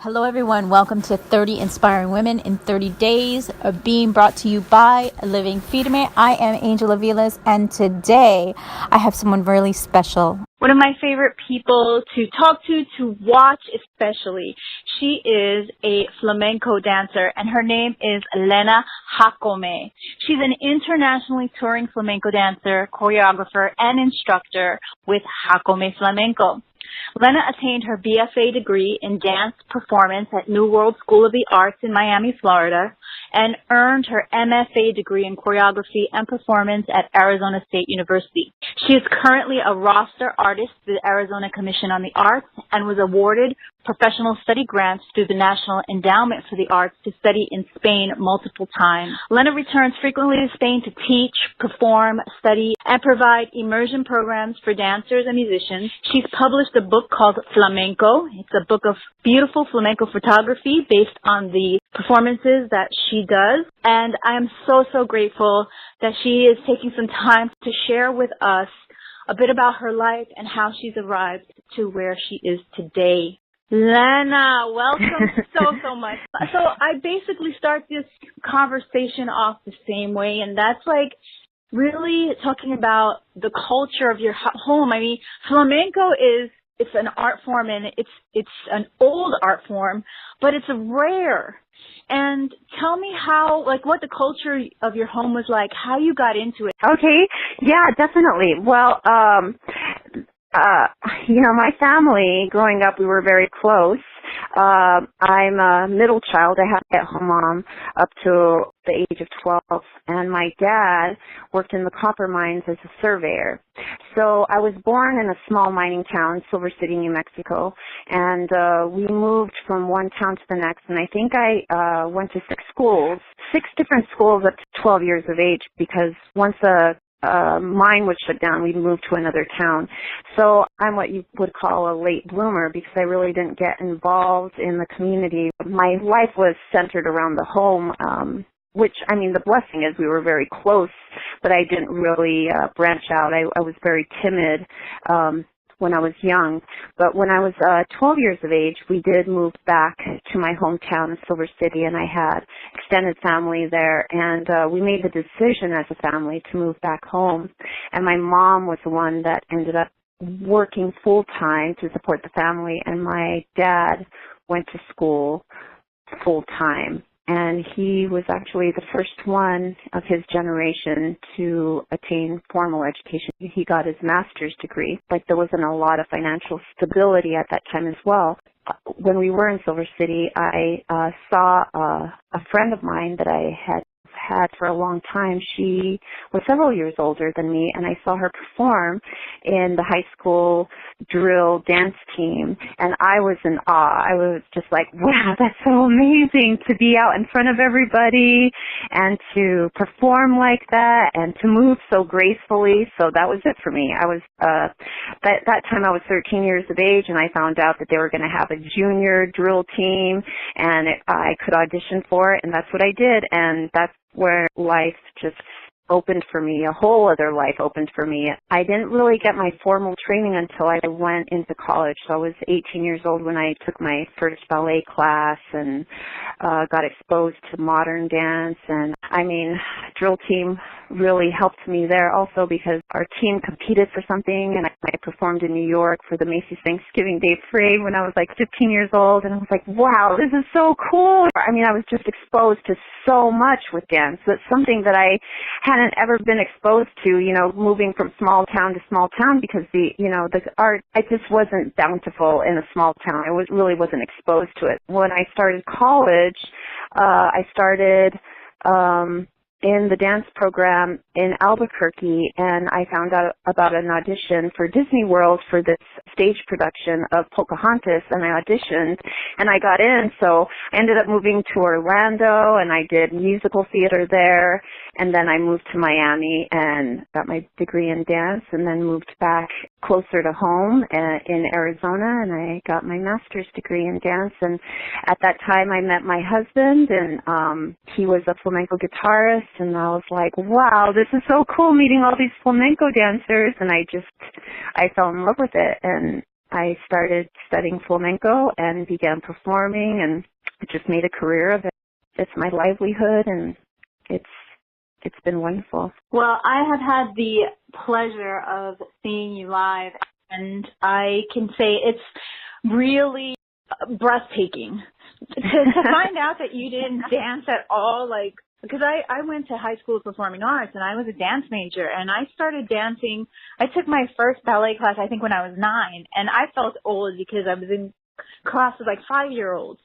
Hello everyone, welcome to 30 Inspiring Women in 30 Days, being brought to you by Living Firme. I am Angel Aviles, and today I have someone really special. One of my favorite people to talk to watch especially. She is a flamenco dancer, and her name is Lena Jacome. She's an internationally touring flamenco dancer, choreographer, and instructor with Jácome Flamenco. Lena attained her B.F.A degree in dance performance at New World School of the Arts in Miami, Florida, and earned her M.F.A degree in choreography and performance at Arizona State University. She is currently a roster artist through the Arizona Commission on the Arts and was awarded professional study grants through the National Endowment for the Arts to study in Spain multiple times. Lena returns frequently to Spain to teach, perform, study, and provide immersion programs for dancers and musicians. She's published a book called Flamenco. It's a book of beautiful flamenco photography based on the performances that she does. And I am so grateful that she is taking some time to share with us a bit about her life and how she's arrived to where she is today. Lena, welcome so much. So I basically start this conversation off the same way, and that's like really talking about the culture of your home. I mean, flamenco it's an art form, and it's an old art form, but it's rare. And tell me how, like, what the culture of your home was like, how you got into it. Okay, yeah, definitely. Well, my family, growing up, we were very close. I'm a middle child. I had a stay-at-home mom up to the age of 12, and my dad worked in the copper mines as a surveyor. So I was born in a small mining town, Silver City, New Mexico, and we moved from one town to the next, and I think I went to six different schools up to 12 years of age, because once a mine was shut down, we moved to another town. So I'm what you would call a late bloomer, because I really didn't get involved in the community. My life was centered around the home, which, I mean, the blessing is we were very close, but I didn't really branch out. I was very timid when I was young. But when I was 12 years of age, we did move back to my hometown in Silver City, and I had extended family there, and we made the decision as a family to move back home. And my mom was the one that ended up working full-time to support the family, and my dad went to school full-time. And he was actually the first one of his generation to attain formal education. He got his master's degree. Like, there wasn't a lot of financial stability at that time as well. When we were in Silver City, I saw a friend of mine that I had for a long time. She was several years older than me, and I saw her perform in the high school drill dance team, and I was in awe. I was just like, wow, that's so amazing to be out in front of everybody and to perform like that and to move so gracefully. So that was it for me. I was that time I was 13 years of age, and I found out that they were going to have a junior drill team, and I could audition for it, and that's what I did, and that's where life just opened for me, a whole other life opened for me. I didn't really get my formal training until I went into college. So I was 18 years old when I took my first ballet class and got exposed to modern dance. And I mean, drill team really helped me there also, because our team competed for something, and I performed in New York for the Macy's Thanksgiving Day Parade when I was like 15 years old, and I was like, wow, this is so cool. I mean, I was just exposed to so much with dance. That's something that I hadn't ever been exposed to, moving from small town to small town, because the art, I just wasn't bountiful in a small town. I really wasn't exposed to it. When I started college, I started in the dance program in Albuquerque, and I found out about an audition for Disney World for this stage production of Pocahontas, and I auditioned, and I got in. So I ended up moving to Orlando, and I did musical theater there, and then I moved to Miami and got my degree in dance, and then moved back closer to home in Arizona, and I got my master's degree in dance. And at that time, I met my husband, and he was a flamenco guitarist, and I was like, wow, this is so cool meeting all these flamenco dancers, and I fell in love with it. And I started studying flamenco and began performing, and I just made a career of it. It's my livelihood, and it's been wonderful. Well, I have had the pleasure of seeing you live, and I can say it's really breathtaking to find out that you didn't dance at all, like, because I went to high school of performing arts, and I was a dance major, and I started dancing. I took my first ballet class, I think, when I was 9, and I felt old because I was in class with, like, 5-year-olds.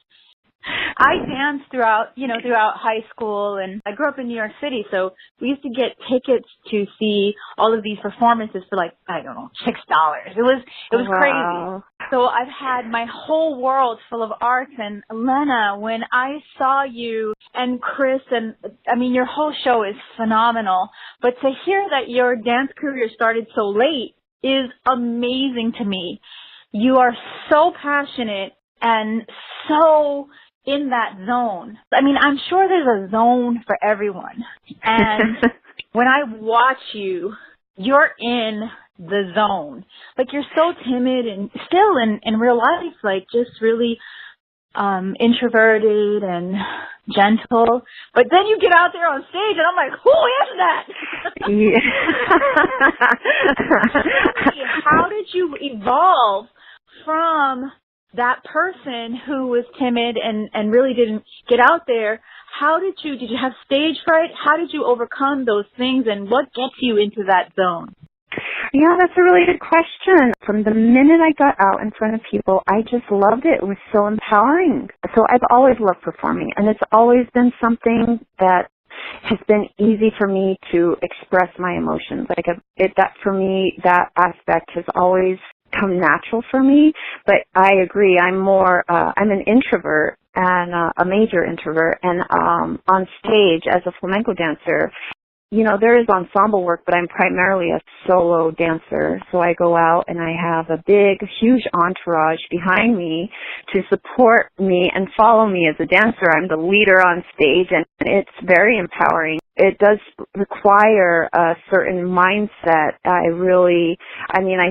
I danced throughout high school, and I grew up in New York City, so we used to get tickets to see all of these performances for, like, I don't know, $6. It was Wow. crazy. So I've had my whole world full of arts, and Lena, when I saw you and Chris, and I mean, your whole show is phenomenal, but to hear that your dance career started so late is amazing to me. You are so passionate and so in that zone. I mean, I'm sure there's a zone for everyone. And when I watch you, you're in the zone. Like, you're so timid and still in real life, like, just really introverted and gentle. But then you get out there on stage, and I'm like, who is that? Yeah. How did you evolve from that person who was timid and really didn't get out there? Did you have stage fright? How did you overcome those things, and what gets you into that zone? Yeah, that's a really good question. From the minute I got out in front of people, I just loved it. It was so empowering. So I've always loved performing, and it's always been something that has been easy for me to express my emotions. Like, for me, that aspect has always come natural for me. But I agree, I'm an introvert, and a major introvert, and on stage as a flamenco dancer, you know, there is ensemble work, but I'm primarily a solo dancer. So I go out and I have a huge entourage behind me to support me and follow me as a dancer. I'm the leader on stage, and it's very empowering. It does require a certain mindset. I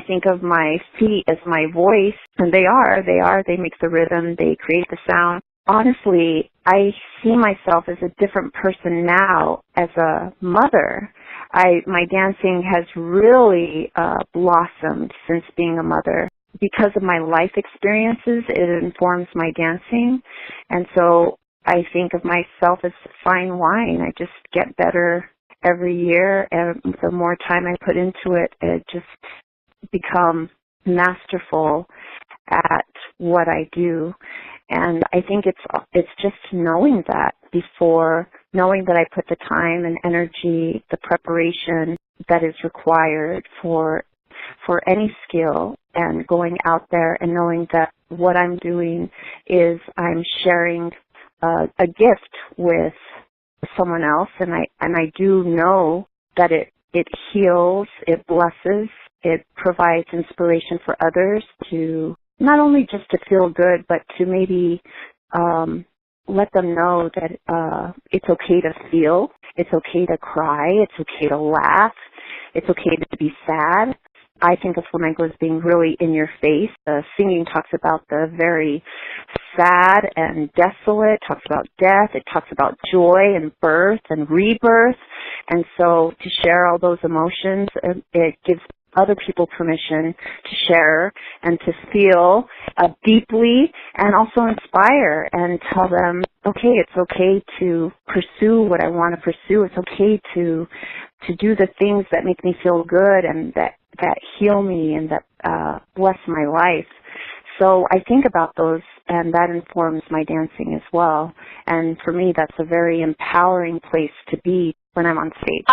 think of my feet as my voice, and they make the rhythm, they create the sound. Honestly, I see myself as a different person now as a mother. My dancing has really blossomed since being a mother. Because of my life experiences, it informs my dancing. And so I think of myself as fine wine. I just get better every year, and the more time I put into it, it just become masterful at what I do. And I think it's just knowing that I put the time and energy, the preparation that is required for any skill, and going out there and knowing that what I'm doing is I'm sharing a gift with someone else, and I do know that it heals, it blesses, it provides inspiration for others to not only just to feel good, but to maybe let them know that it's okay to feel, it's okay to cry, it's okay to laugh, it's okay to be sad. I think of flamenco as being really in your face. The singing talks about the very sad and desolate, talks about death, it talks about joy and birth and rebirth. And so to share all those emotions, it gives other people permission to share and to feel deeply, and also inspire and tell them, okay, it's okay to pursue what I want to pursue. It's okay to do the things that make me feel good and that heal me and that bless my life. So I think about those, and that informs my dancing as well. And for me, that's a very empowering place to be when I'm on stage.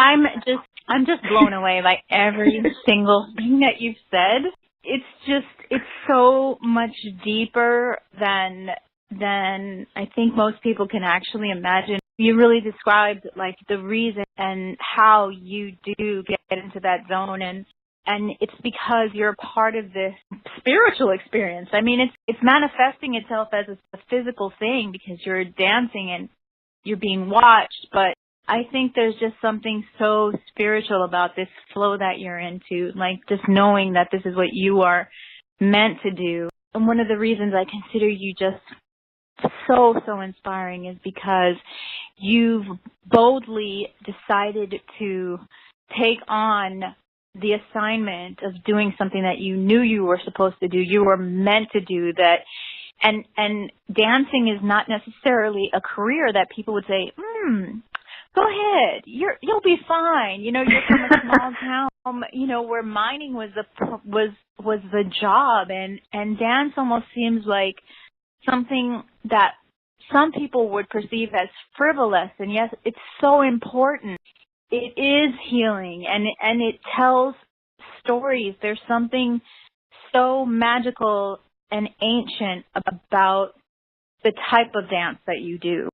I'm just blown away by every single thing that you've said. It's so much deeper than I think most people can actually imagine. You really described, like, the reason and how you do get into that zone, and it's because you're a part of this spiritual experience. I mean, it's manifesting itself as a physical thing because you're dancing and you're being watched, but I think there's just something so spiritual about this flow that you're into, like just knowing that this is what you are meant to do. And one of the reasons I consider you just so inspiring is because you've boldly decided to take on the assignment of doing something that you knew you were supposed to do, you were meant to do that. And dancing is not necessarily a career that people would say, go ahead, you'll be fine. You know, you're from a small town, you know, where mining was the job, and dance almost seems like something that some people would perceive as frivolous, and yes, it's so important. It is healing, and it tells stories. There's something so magical and ancient about the type of dance that you do.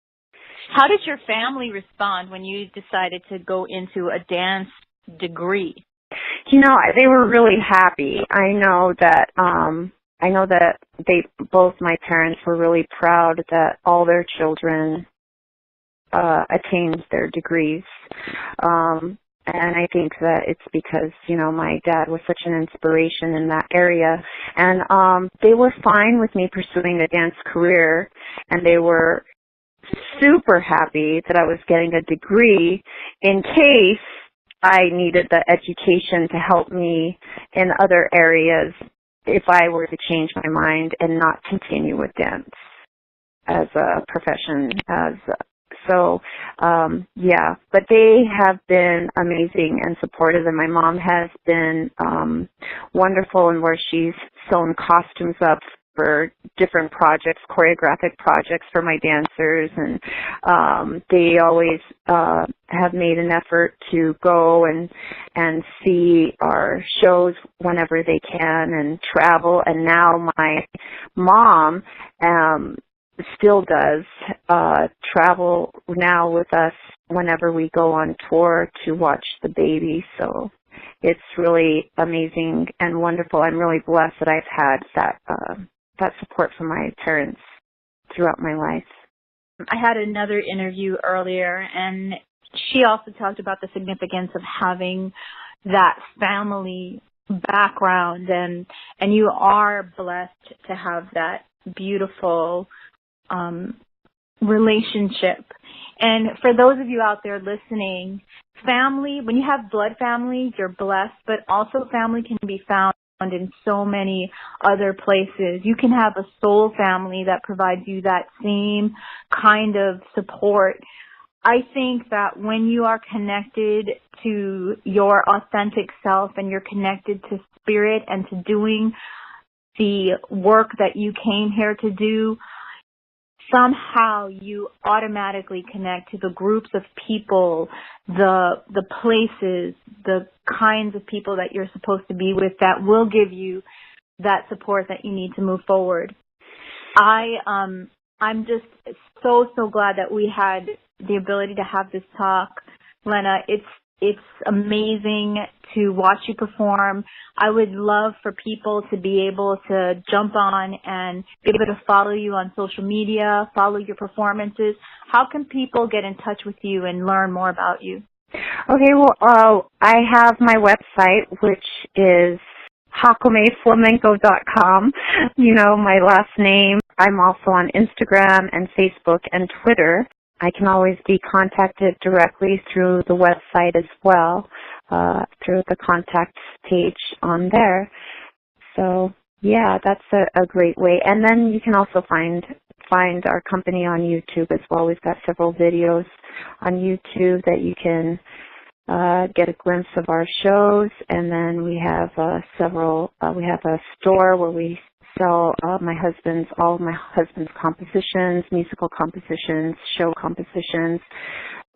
How did your family respond when you decided to go into a dance degree? You know, they were really happy. I know that both my parents were really proud that all their children attained their degrees. And I think that it's because, you know, my dad was such an inspiration in that area. And they were fine with me pursuing a dance career, and they were super happy that I was getting a degree in case I needed the education to help me in other areas if I were to change my mind and not continue with dance as a profession. Yeah, but they have been amazing and supportive, and my mom has been wonderful in where she's sewn costumes up for different projects, choreographic projects for my dancers, and they always have made an effort to go and see our shows whenever they can and travel. And now my mom still does travel now with us whenever we go on tour to watch the baby. So it's really amazing and wonderful. I'm really blessed that I've had that support from my parents throughout my life. I had another interview earlier, and she also talked about the significance of having that family background, and you are blessed to have that beautiful relationship. And for those of you out there listening, family, when you have blood family, you're blessed, but also family can be found in so many other places. You can have a soul family that provides you that same kind of support. I think that when you are connected to your authentic self and you're connected to spirit and to doing the work that you came here to do, somehow you automatically connect to the groups of people, the places, the kinds of people that you're supposed to be with that will give you that support that you need to move forward. I'm just so glad that we had the ability to have this talk, Lena. It's amazing to watch you perform. I would love for people to be able to jump on and be able to follow you on social media, follow your performances. How can people get in touch with you and learn more about you? Okay, well, I have my website, which is JacomeFlamenco.com. You know, my last name. I'm also on Instagram and Facebook and Twitter. I can always be contacted directly through the website as well, through the contact page on there. So, yeah, that's a great way. And then you can also find our company on YouTube as well. We've got several videos on YouTube that you can get a glimpse of our shows. And then we have we have a store where we sell all of my husband's compositions, musical compositions, show compositions,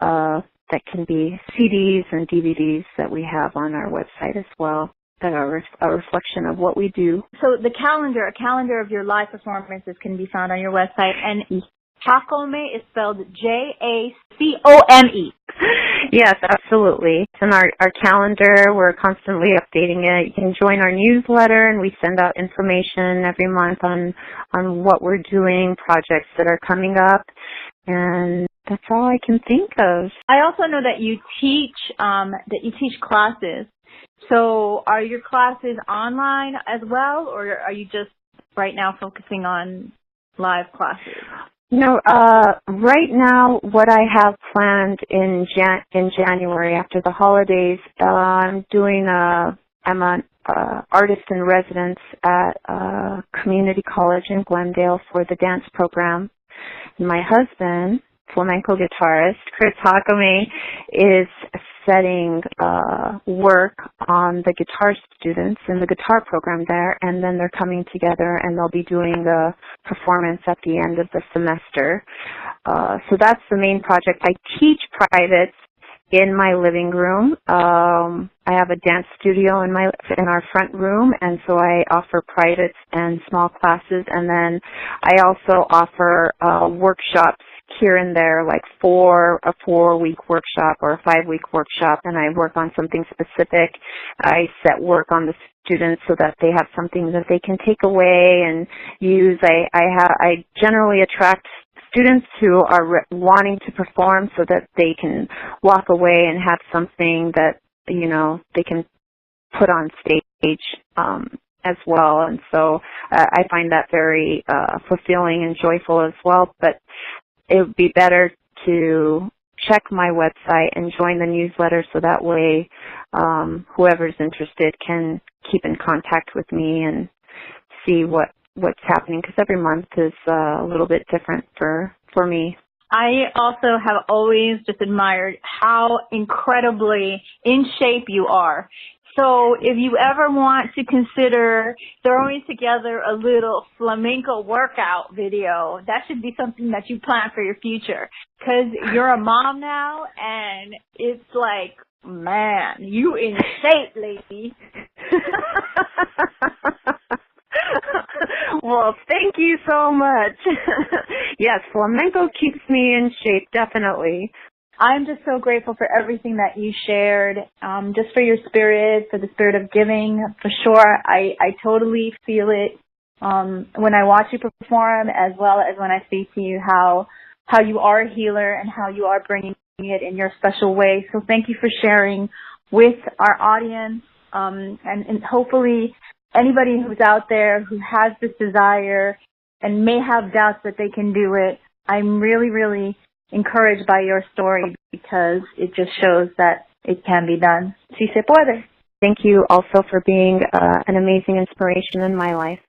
that can be CDs and DVDs that we have on our website as well, that are a reflection of what we do. So a calendar of your live performances can be found on your website, and Jácome is spelled Jacome. Yes, absolutely. It's in our calendar. We're constantly updating it. You can join our newsletter, and we send out information every month on what we're doing, projects that are coming up. And that's all I can think of. I also know that you teach classes. So are your classes online as well, or are you just right now focusing on live classes? No, right now what I have planned in January after the holidays, I'm an artist in residence at a community college in Glendale for the dance program. And my husband, flamenco guitarist Chris Jácome, is setting work on the guitar students in the guitar program there, and then they're coming together and they'll be doing a performance at the end of the semester. So that's the main project. I teach privates in my living room. I have a dance studio in our front room, and so I offer privates and small classes, and then I also offer workshops here and there, like a 4-week workshop or a 5-week workshop, and I work on something specific. I set work on the students so that they have something that they can take away and use. I generally attract students who are wanting to perform so that they can walk away and have something that, they can put on stage as well. And so I find that very fulfilling and joyful as well. But it would be better to check my website and join the newsletter so that way whoever's interested can keep in contact with me and see what's happening, because every month is a little bit different for me. I also have always just admired how incredibly in shape you are. So if you ever want to consider throwing together a little flamenco workout video, that should be something that you plan for your future, because you're a mom now, and it's like, man, you in shape, lady. Well, thank you so much. Yes, flamenco keeps me in shape, definitely. I'm just so grateful for everything that you shared, just for your spirit, for the spirit of giving, for sure. I totally feel it when I watch you perform, as well as when I speak to you, how you are a healer and how you are bringing it in your special way. So thank you for sharing with our audience, and hopefully anybody who's out there who has this desire and may have doubts that they can do it, I'm really, really encouraged by your story, because it just shows that it can be done. Si se puede. Thank you also for being an amazing inspiration in my life.